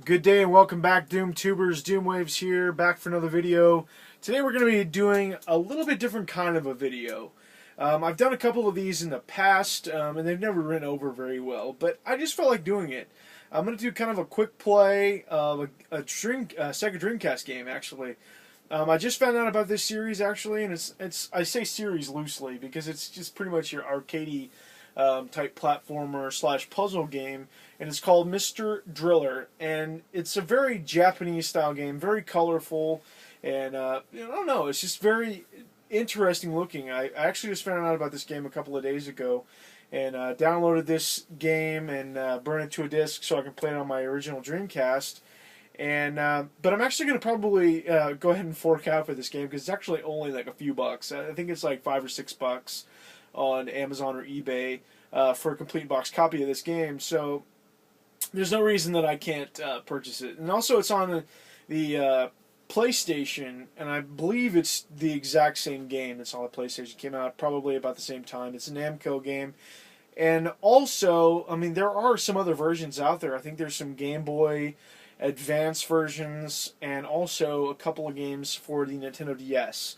Good day and welcome back, Doom Tubers. Doomwaves here, back for another video. Today we're going to be doing a little bit different kind of a video. I've done a couple of these in the past, and they've never written over very well, but I just felt like doing it. I'm going to do kind of a quick play of a Sega Dreamcast game, actually. I just found out about this series, actually, and it's I say series loosely because it's just pretty much your arcadey type platformer slash puzzle game, and it's called Mr. Driller, and it's a very Japanese style game, very colorful, and I don't know, it's just very interesting looking. I actually just found out about this game a couple of days ago, and downloaded this game and burned it to a disc so I can play it on my original Dreamcast. And but I'm actually going to probably go ahead and fork out for this game because it's actually only like a few bucks. I think it's like $5 or $6 on Amazon or eBay for a complete box copy of this game. So there's no reason that I can't purchase it. And also it's on the PlayStation, and I believe it's the exact same game that's on the PlayStation. It came out probably about the same time. It's a Namco game. And also, I mean, there are some other versions out there. I think there's some Game Boy Advance versions, and also a couple of games for the Nintendo DS.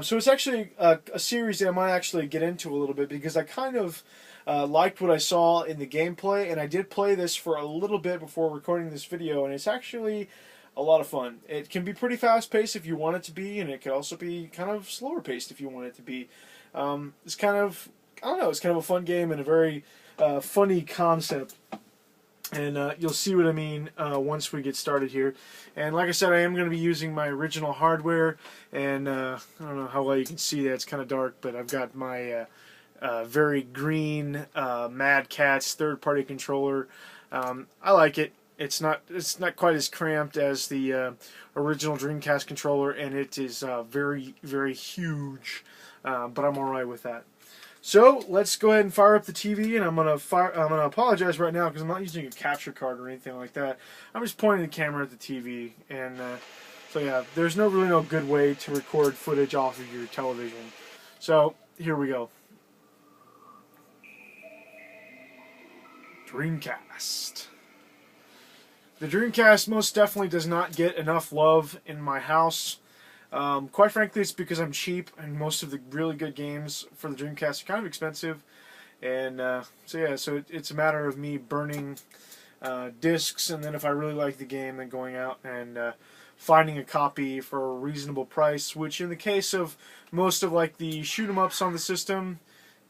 So it's actually a series that I might actually get into a little bit because I kind of liked what I saw in the gameplay, and I did play this for a little bit before recording this video, and it's actually a lot of fun. It can be pretty fast-paced if you want it to be, and it can also be kind of slower-paced if you want it to be. It's kind of, I don't know, it's kind of a fun game and a very funny concept. And you'll see what I mean once we get started here. And like I said, I am going to be using my original hardware. And I don't know how well you can see that. It's kind of dark, but I've got my very green Mad Catz third-party controller. I like it. It's not quite as cramped as the original Dreamcast controller, and it is very, very huge. But I'm all right with that. So let's go ahead and fire up the TV, and I'm gonna apologize right now because I'm not using a capture card or anything like that. I'm just pointing the camera at the TV, and so yeah, there's really no good way to record footage off of your television. So here we go. Dreamcast. The Dreamcast most definitely does not get enough love in my house. Quite frankly, it's because I'm cheap, and most of the really good games for the Dreamcast are kind of expensive. And so yeah, so it's a matter of me burning discs, and then if I really like the game, then going out and finding a copy for a reasonable price, which in the case of most of like the shoot-'em-ups on the system,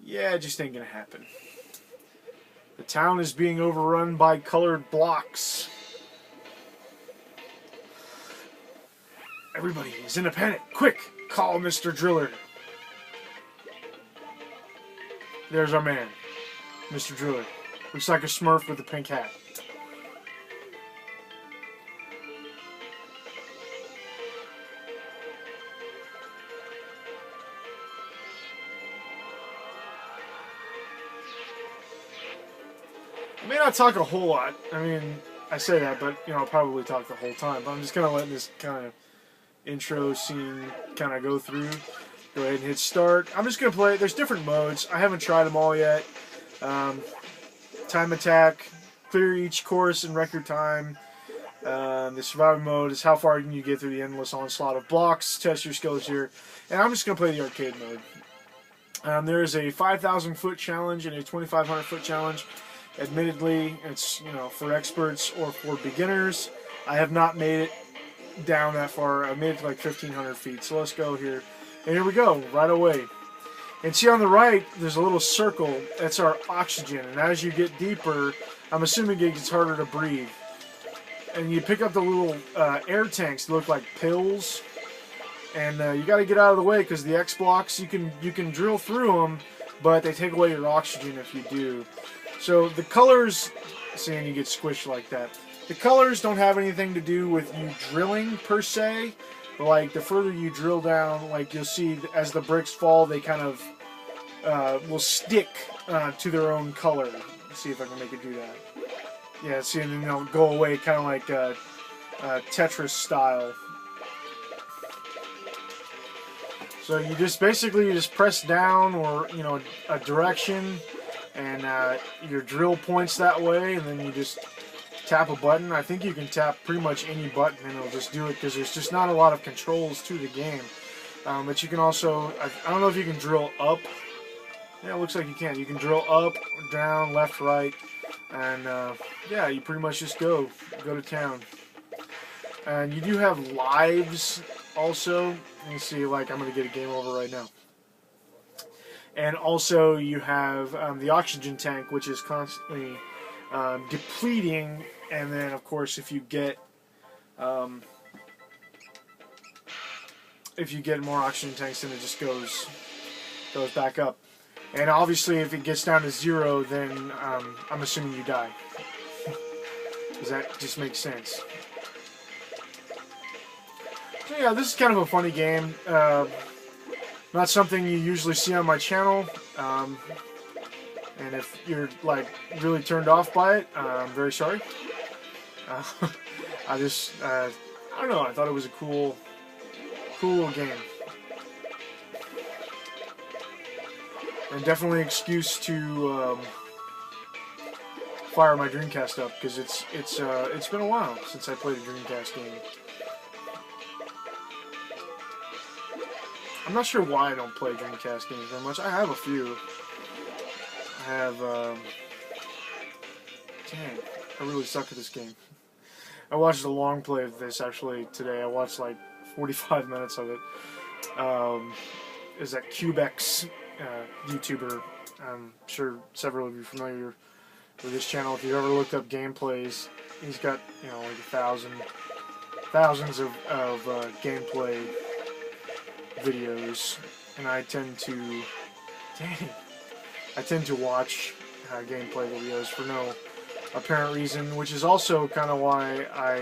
yeah, it just ain't gonna happen. The town is being overrun by colored blocks. Everybody is in a panic. Quick, call Mr. Driller. There's our man, Mr. Driller. Looks like a Smurf with a pink hat. I may not talk a whole lot. I mean, I say that, but you know, I'll probably talk the whole time. But I'm just gonna let this kind of intro scene kind of go through. Go ahead and hit start. I'm just going to play it. There's different modes. I haven't tried them all yet. Time attack, clear each course in record time. The survival mode is how far can you get through the endless onslaught of blocks. Test your skills here. And I'm just going to play the arcade mode. There is a 5,000 foot challenge and a 2,500 foot challenge. Admittedly, it's for experts or for beginners. I have not made it down that far. I made it to like 1,500 feet. So let's go here. And here we go, right away. And see on the right, there's a little circle. That's our oxygen. And as you get deeper, I'm assuming it gets harder to breathe. And you pick up the little air tanks that look like pills. And you got to get out of the way because the X blocks, you can drill through them, but they take away your oxygen if you do. So the colors, seeing you get squished like that. The colors don't have anything to do with you drilling per se, but like the further you drill down, like you'll see as the bricks fall, they kind of will stick to their own color. Let's see if I can make it do that. Yeah, see, and then they'll go away, kind of like Tetris style. So you just basically press down or a direction, and your drill points that way, and then you just tap a button. I think you can tap pretty much any button and it'll just do it, because there's just not a lot of controls to the game. But you can also, I don't know if you can drill up. Yeah, it looks like you can. You can drill up, down, left, right, and yeah, you pretty much just go to town. And you do have lives also. You see, like, I'm going to get a game over right now. And also you have the oxygen tank, which is constantly depleting. And then, of course, if you get more oxygen tanks, then it just goes back up. And obviously, if it gets down to 0, then I'm assuming you die. Because that just makes sense. So yeah, this is kind of a funny game. Not something you usually see on my channel. And if you're, like, really turned off by it, I'm very sorry. I don't know, I thought it was a cool game. And definitely an excuse to fire my Dreamcast up, because it's been a while since I played a Dreamcast game. I'm not sure why I don't play Dreamcast games very much. I have a few. I have dang, I really suck at this game. I watched a long play of this actually today. I watched like 45 minutes of it. Is that Cubex YouTuber? I'm sure several of you are familiar with this channel. If you've ever looked up gameplays, he's got, you know, like thousands of gameplay videos, and I tend to watch gameplay videos for no apparent reason, which is also kind of why I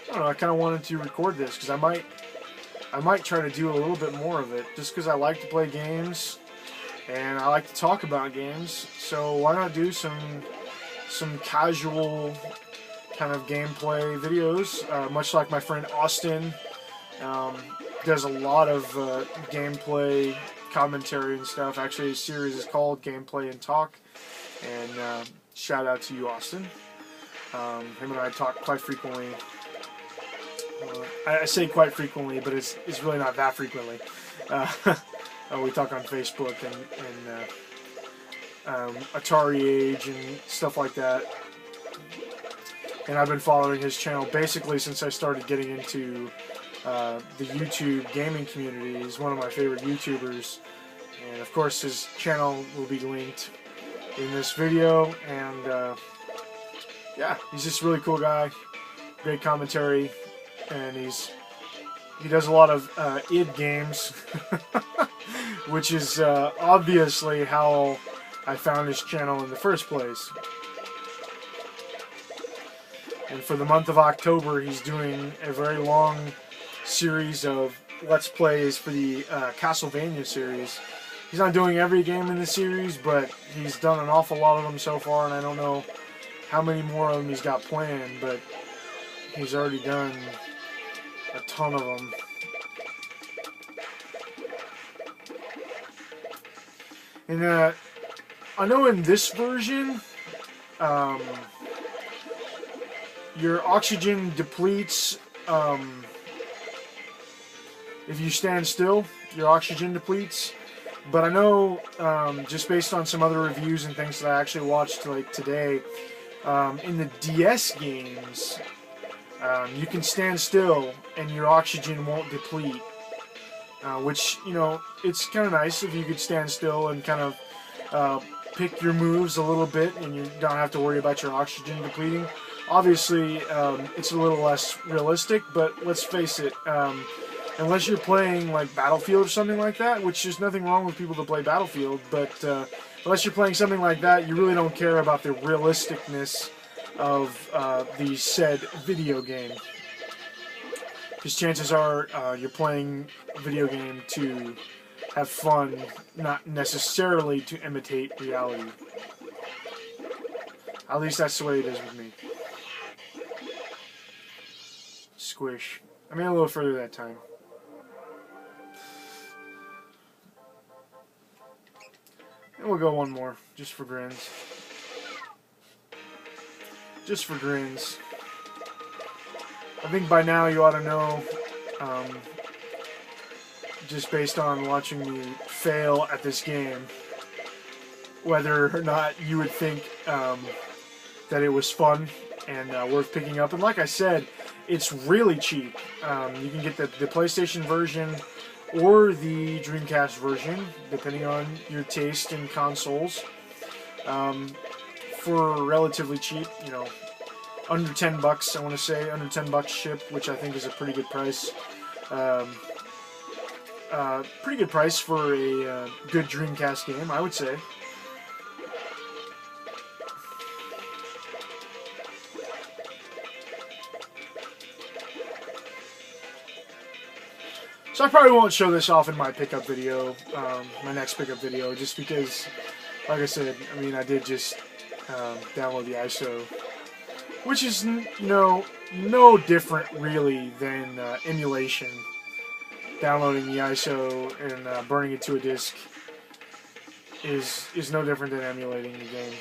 don't know, I kind of wanted to record this, because I might try to do a little bit more of it, just because I like to play games and I like to talk about games. So why not do some casual kind of gameplay videos, much like my friend Austin does a lot of gameplay commentary and stuff. Actually, his series is called Gameplay and Talk, and shout out to you, Austin. Him and I talk quite frequently. I say quite frequently, but it's really not that frequently. We talk on Facebook and Atari Age and stuff like that. And I've been following his channel basically since I started getting into the YouTube gaming community. He's one of my favorite YouTubers. And of course his channel will be linked in this video. And yeah, he's just a really cool guy. Great commentary. And he does a lot of id games, which is obviously how I found his channel in the first place. And for the month of October, he's doing a very long series of Let's Plays for the Castlevania series. He's not doing every game in the series, but he's done an awful lot of them so far, and I don't know how many more of them he's got planned, but he's already done a ton of them. And I know in this version, your oxygen depletes if you stand still. Your oxygen depletes. But I know, just based on some other reviews and things that I actually watched like today, in the DS games, you can stand still and your oxygen won't deplete. Which, you know, it's kind of nice if you could stand still and kind of pick your moves a little bit and you don't have to worry about your oxygen depleting. Obviously, it's a little less realistic, but let's face it, unless you're playing like Battlefield or something like that, which there's nothing wrong with people that play Battlefield, but unless you're playing something like that, you really don't care about the realisticness of the said video game. Because chances are you're playing a video game to have fun, not necessarily to imitate reality. At least that's the way it is with me. Squish. I made a little further that time. And we'll go one more, just for grins. just for grins. I think by now you ought to know, just based on watching me fail at this game, whether or not you would think that it was fun and worth picking up. And like I said, it's really cheap. You can get the PlayStation version or the Dreamcast version, depending on your taste in consoles, for relatively cheap. You know, under $10, I want to say, under $10 ship, which I think is a pretty good price. Pretty good price for a good Dreamcast game, I would say. So I probably won't show this off in my pickup video, my next pickup video, just because, like I said, I mean, I did just download the ISO, which is, you know, no different really than emulation. Downloading the ISO and burning it to a disc is no different than emulating the game.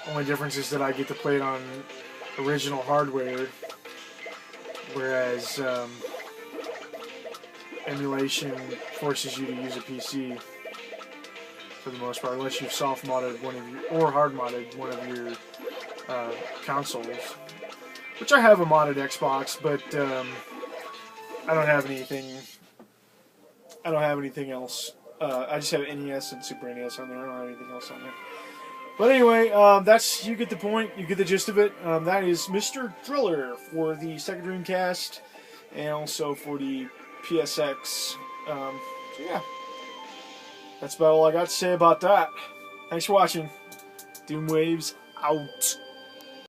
Only difference is that I get to play it on original hardware, whereas emulation forces you to use a PC for the most part, unless you've soft modded one of your, or hard modded one of your consoles. Which I have a modded Xbox, but I don't have anything. I don't have anything else. I just have NES and Super NES on there. I don't have anything else on there. But anyway, that's, you get the point. You get the gist of it. That is Mr. Driller for the Sega Dreamcast and also for the PSX. So yeah, that's about all I got to say about that. Thanks for watching. Doom Waves out.